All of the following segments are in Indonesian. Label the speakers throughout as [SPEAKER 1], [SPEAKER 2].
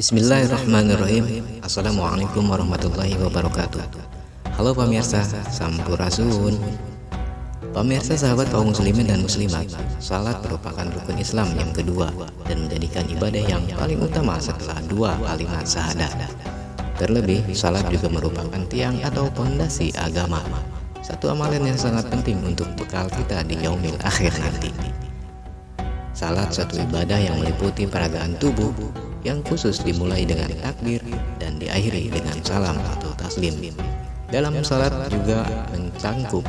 [SPEAKER 1] Bismillahirrahmanirrahim. Assalamualaikum warahmatullahi wabarakatuh. Halo pemirsa, sampurasun. Pemirsa, sahabat kaum muslimin dan muslimat, salat merupakan rukun Islam yang kedua dan menjadikan ibadah yang paling utama setelah dua kalimat syahadat. Terlebih, salat juga merupakan tiang atau fondasi agama, satu amalan yang sangat penting untuk bekal kita di yaumil akhir nanti. Salat suatu ibadah yang meliputi peragaan tubuh yang khusus dimulai dengan takbir dan diakhiri dengan salam atau taslim. Dalam salat juga mencangkup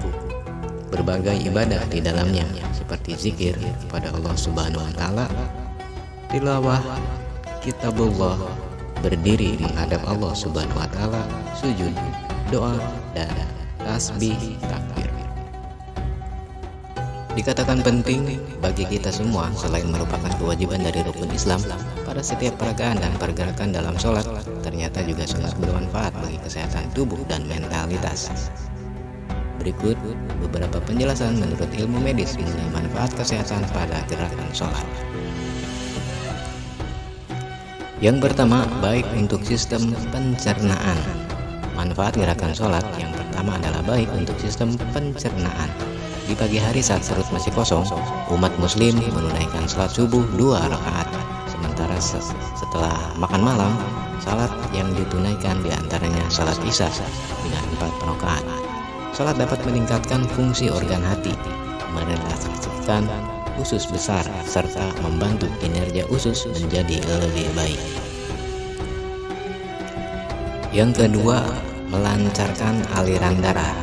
[SPEAKER 1] berbagai ibadah di dalamnya seperti zikir kepada Allah Subhanahu wa taala, tilawah kitabullah, berdiri menghadap Allah Subhanahu wa taala, sujud, doa, dan tasbih takbir. Dikatakan penting bagi kita semua selain merupakan kewajiban dari rukun Islam, pada setiap peragaan dan pergerakan dalam sholat ternyata juga sangat bermanfaat bagi kesehatan tubuh dan mentalitas. Berikut beberapa penjelasan menurut ilmu medis mengenai manfaat kesehatan pada gerakan sholat. Yang pertama, baik untuk sistem pencernaan. Manfaat gerakan sholat yang pertama adalah baik untuk sistem pencernaan. Di pagi hari saat perut masih kosong, umat muslim menunaikan salat subuh 2 rakaat. Sementara setelah makan malam, salat yang ditunaikan diantaranya salat isya dengan 4 rakaat. Salat dapat meningkatkan fungsi organ hati, merelaksasikan usus besar, serta membantu kinerja usus menjadi lebih baik. Yang kedua, melancarkan aliran darah.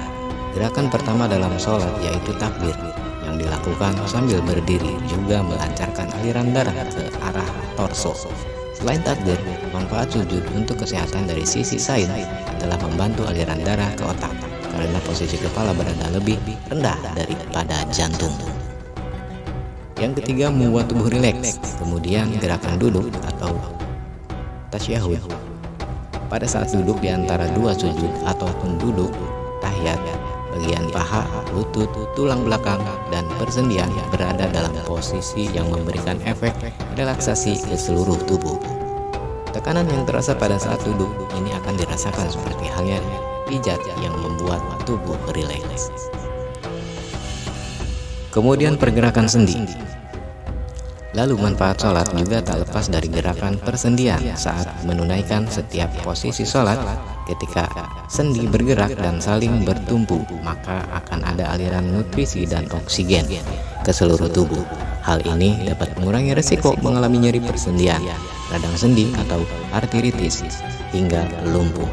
[SPEAKER 1] Gerakan pertama dalam sholat yaitu takbir yang dilakukan sambil berdiri juga melancarkan aliran darah ke arah torso. Selain takbir, manfaat sujud untuk kesehatan dari sisi sains adalah membantu aliran darah ke otak karena posisi kepala berada lebih rendah daripada jantung. Yang ketiga, membuat tubuh rileks. Kemudian gerakan duduk atau tasyahud. Pada saat duduk di antara dua sujud ataupun duduk tahiyat, bagian paha, lutut, tulang belakang, dan persendian berada dalam posisi yang memberikan efek relaksasi ke seluruh tubuh. Tekanan yang terasa pada saat duduk ini akan dirasakan seperti halnya pijat yang membuat tubuh rileks. Kemudian pergerakan sendi. Lalu manfaat sholat juga tak lepas dari gerakan persendian saat menunaikan setiap posisi sholat. Ketika sendi bergerak dan saling bertumpu, maka akan ada aliran nutrisi dan oksigen ke seluruh tubuh. Hal ini dapat mengurangi resiko mengalami nyeri persendian, radang sendi atau artritis, hingga lumpuh.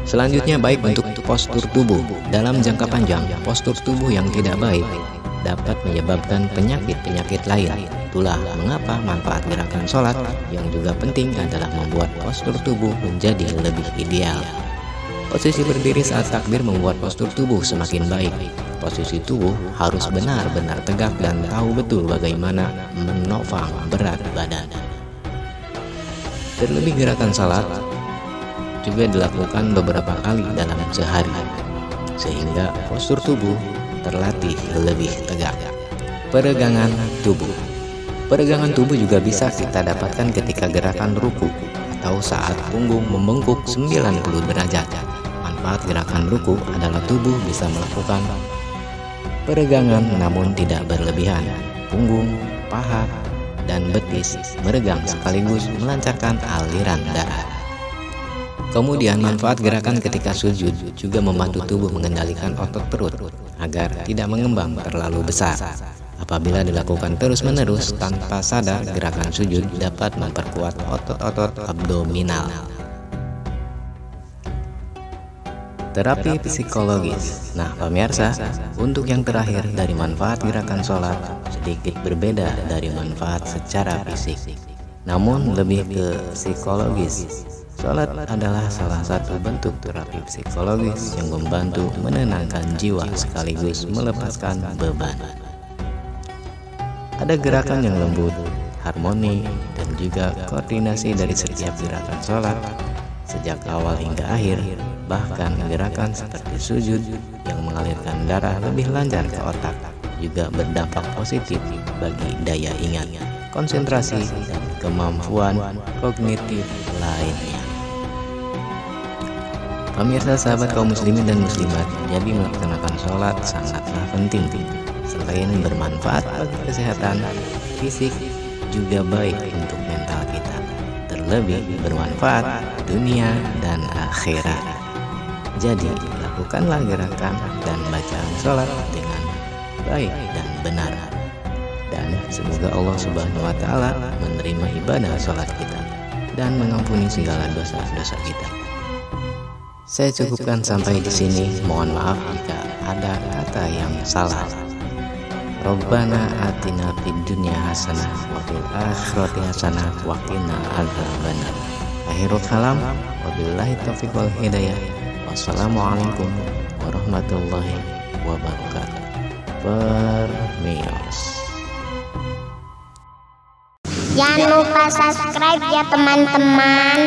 [SPEAKER 1] Selanjutnya, baik untuk postur tubuh. Dalam jangka panjang, postur tubuh yang tidak baik dapat menyebabkan penyakit-penyakit lain. Itulah mengapa manfaat gerakan sholat yang juga penting adalah membuat postur tubuh menjadi lebih ideal. Posisi berdiri saat takbir membuat postur tubuh semakin baik. Posisi tubuh harus benar-benar tegak dan tahu betul bagaimana menopang berat badan. Terlebih gerakan sholat juga dilakukan beberapa kali dalam sehari, sehingga postur tubuh terlatih lebih tegak. Peregangan tubuh. Peregangan tubuh juga bisa kita dapatkan ketika gerakan ruku atau saat punggung membengkuk 90 derajat. Manfaat gerakan ruku adalah tubuh bisa melakukan peregangan namun tidak berlebihan. Punggung, paha, dan betis meregang sekaligus melancarkan aliran darah. Kemudian manfaat gerakan ketika sujud juga membantu tubuh mengendalikan otot perut agar tidak mengembang terlalu besar. Apabila dilakukan terus-menerus tanpa sadar, gerakan sujud dapat memperkuat otot-otot abdominal. Terapi psikologis. Nah pemirsa, untuk yang terakhir dari manfaat gerakan sholat sedikit berbeda dari manfaat secara fisik, namun lebih ke psikologis. Sholat adalah salah satu bentuk terapi psikologis yang membantu menenangkan jiwa sekaligus melepaskan beban. Ada gerakan yang lembut, harmoni, dan juga koordinasi dari setiap gerakan sholat, sejak awal hingga akhir. Bahkan gerakan seperti sujud yang mengalirkan darah lebih lancar ke otak juga berdampak positif bagi daya ingat, konsentrasi, dan kemampuan kognitif lainnya. Pemirsa, sahabat kaum muslimin dan muslimat, jadi melaksanakan sholat sangatlah penting. Selain bermanfaat bagi kesehatan fisik, juga baik untuk mental kita, terlebih bermanfaat dunia dan akhirat. Jadi lakukanlah gerakan dan bacaan sholat dengan baik dan benar, dan semoga Allah Subhanahu wa Ta'ala menerima ibadah sholat kita dan mengampuni segala dosa-dosa kita. Saya cukupkan sampai di sini. Mohon maaf jika ada kata yang salah. Rabbana atina fid dunya hasanah wa fil akhirati hasanah wa qina adzabannar. Akhirul kalam, wabillahi taufiq wal hidayah. Wassalamualaikum warahmatullahi wabarakatuh. Permios.
[SPEAKER 2] Jangan lupa subscribe ya teman-teman.